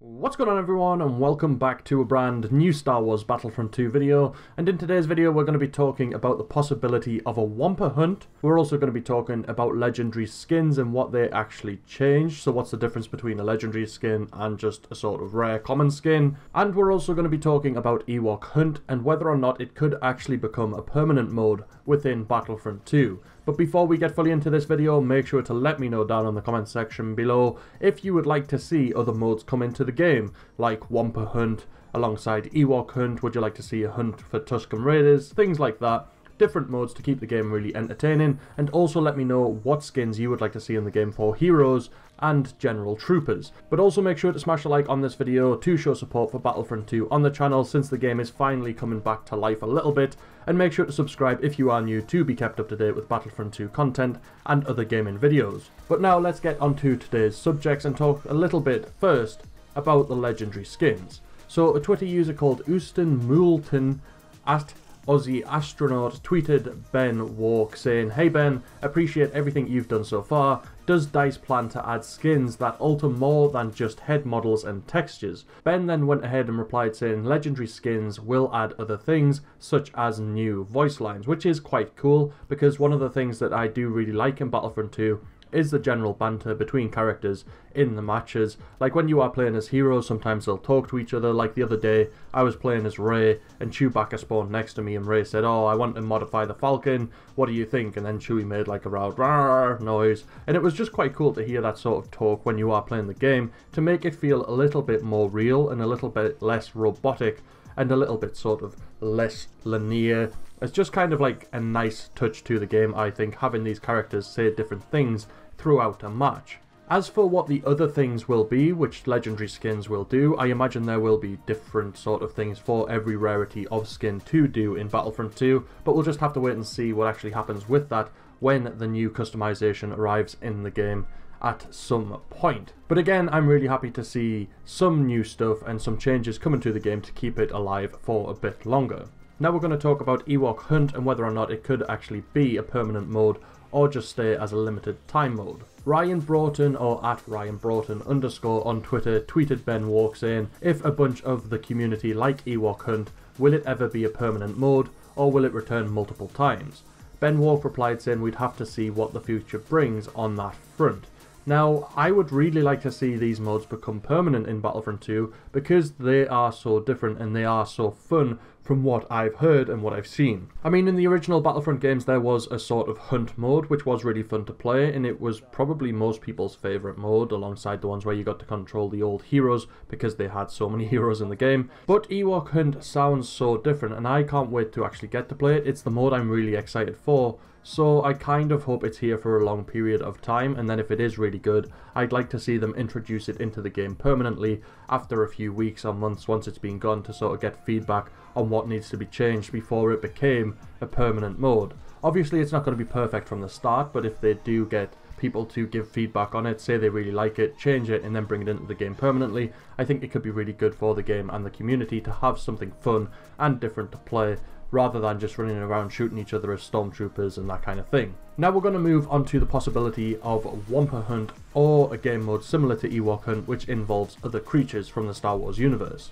What's going on everyone, and welcome back to a brand new Star Wars Battlefront 2 video. And in today's video we're going to be talking about the possibility of a Wampa Hunt. We're also going to be talking about legendary skins and what they actually changed. So what's the difference between a legendary skin and just a sort of rare common skin. And we're also going to be talking about Ewok Hunt and whether or not it could actually become a permanent mode within Battlefront 2. But before we get fully into this video, make sure to let me know down in the comment section below if you would like to see other modes come into the game, like Wampa Hunt alongside Ewok Hunt. Would you like to see a hunt for Tusken Raiders? Things like that. Different modes to keep the game really entertaining, and also let me know what skins you would like to see in the game for heroes and general troopers. But also make sure to smash a like on this video to show support for Battlefront 2 on the channel, since the game is finally coming back to life a little bit, and make sure to subscribe if you are new to be kept up to date with Battlefront 2 content and other gaming videos. But now let's get onto today's subjects and talk a little bit first about the legendary skins. So a Twitter user called Euston Moulton asked Aussie Astronaut tweeted Ben Walk saying, "Hey Ben, appreciate everything you've done so far. Does DICE plan to add skins that alter more than just head models and textures?" Ben then went ahead and replied saying legendary skins will add other things such as new voice lines, which is quite cool because one of the things that I do really like in Battlefront 2 is the general banter between characters in the matches. Like when you are playing as heroes, sometimes they'll talk to each other. Like the other day, I was playing as Rey and Chewbacca spawned next to me and Rey said, "Oh, I want to modify the Falcon, what do you think?" And then Chewie made like a loud "rawr" noise. And it was just quite cool to hear that sort of talk when you are playing the game, to make it feel a little bit more real and a little bit less robotic and a little bit sort of less linear. It's just kind of like a nice touch to the game, I think, having these characters say different things throughout a match. As for what the other things will be, which legendary skins will do, I imagine there will be different sort of things for every rarity of skin to do in Battlefront 2, but we'll just have to wait and see what actually happens with that when the new customization arrives in the game at some point. But again, I'm really happy to see some new stuff and some changes coming to the game to keep it alive for a bit longer. Now we're going to talk about Ewok Hunt and whether or not it could actually be a permanent mode or just stay as a limited time mode. Ryan Broughton, or at Ryan Broughton _ on Twitter, tweeted Ben Walk saying, "If a bunch of the community like Ewok Hunt, will it ever be a permanent mode or will it return multiple times?" Ben Walk replied saying we'd have to see what the future brings on that front. Now, I would really like to see these modes become permanent in Battlefront 2 because they are so different and they are so fun from what I've heard and what I've seen. I mean, in the original Battlefront games there was a sort of hunt mode which was really fun to play, and it was probably most people's favourite mode alongside the ones where you got to control the old heroes because they had so many heroes in the game. But Ewok Hunt sounds so different and I can't wait to actually get to play it. It's the mode I'm really excited for. So I kind of hope it's here for a long period of time, and then if it is really good, I'd like to see them introduce it into the game permanently after a few weeks or months once it's been gone, to sort of get feedback on what needs to be changed before it became a permanent mode. Obviously it's not going to be perfect from the start, but if they do get people to give feedback on it, say they really like it, change it and then bring it into the game permanently, I think it could be really good for the game and the community to have something fun and different to play, rather than just running around shooting each other as stormtroopers and that kind of thing. Now we're going to move on to the possibility of Wampa Hunt, or a game mode similar to Ewok Hunt which involves other creatures from the Star Wars universe.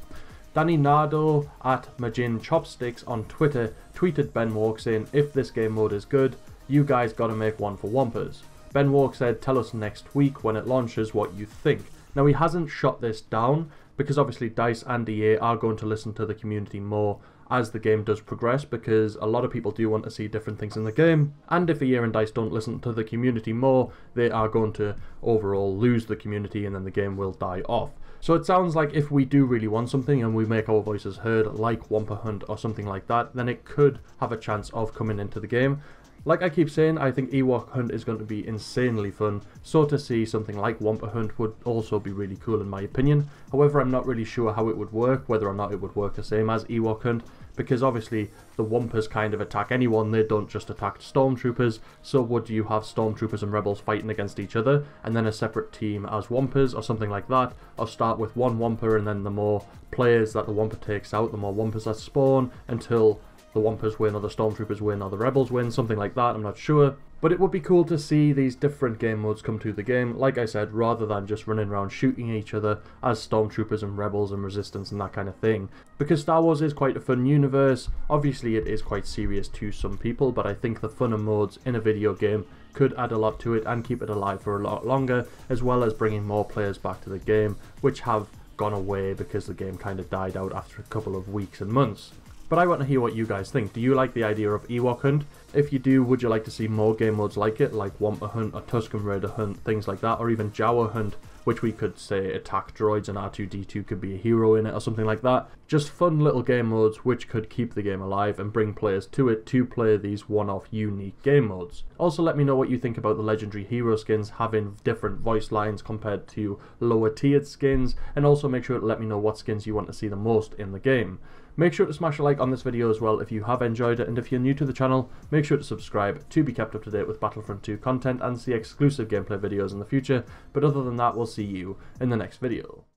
Danny Nardo at Majin Chopsticks on Twitter tweeted Ben Walk saying, "If this game mode is good, you guys gotta make one for Wampas." Ben Walk said, "Tell us next week when it launches what you think." Now he hasn't shot this down because obviously DICE and EA are going to listen to the community more as the game does progress, because a lot of people do want to see different things in the game, and if EA and DICE don't listen to the community more, they are going to overall lose the community and then the game will die off. So it sounds like if we do really want something and we make our voices heard, like Wampa Hunt or something like that, then it could have a chance of coming into the game. Like I keep saying, I think Ewok Hunt is going to be insanely fun, so to see something like Wampa Hunt would also be really cool in my opinion. However, I'm not really sure how it would work, whether or not it would work the same as Ewok Hunt, because obviously the Wampas kind of attack anyone, they don't just attack stormtroopers. So would you have stormtroopers and rebels fighting against each other and then a separate team as Wampas or something like that, or start with one Wampa and then the more players that the Wampa takes out, the more Wampas that spawn until the Wampas win or the Stormtroopers win or the Rebels win, something like that, I'm not sure. But it would be cool to see these different game modes come to the game, like I said, rather than just running around shooting each other as stormtroopers and rebels and resistance and that kind of thing. Because Star Wars is quite a fun universe, obviously it is quite serious to some people, but I think the funner modes in a video game could add a lot to it and keep it alive for a lot longer, as well as bringing more players back to the game, which have gone away because the game kind of died out after a couple of weeks and months. But I want to hear what you guys think. Do you like the idea of Ewok Hunt? If you do, would you like to see more game modes like it, like Wampa Hunt or Tusken Raider Hunt, things like that, or even Jawa Hunt, which we could say attack droids and R2-D2 could be a hero in it or something like that. Just fun little game modes which could keep the game alive and bring players to it to play these one-off unique game modes. Also let me know what you think about the legendary hero skins having different voice lines compared to lower tiered skins, and also make sure to let me know what skins you want to see the most in the game. Make sure to smash a like on this video as well if you have enjoyed it, and if you're new to the channel, make sure to subscribe to be kept up to date with Battlefront 2 content and see exclusive gameplay videos in the future. But other than that, we'll see you in the next video.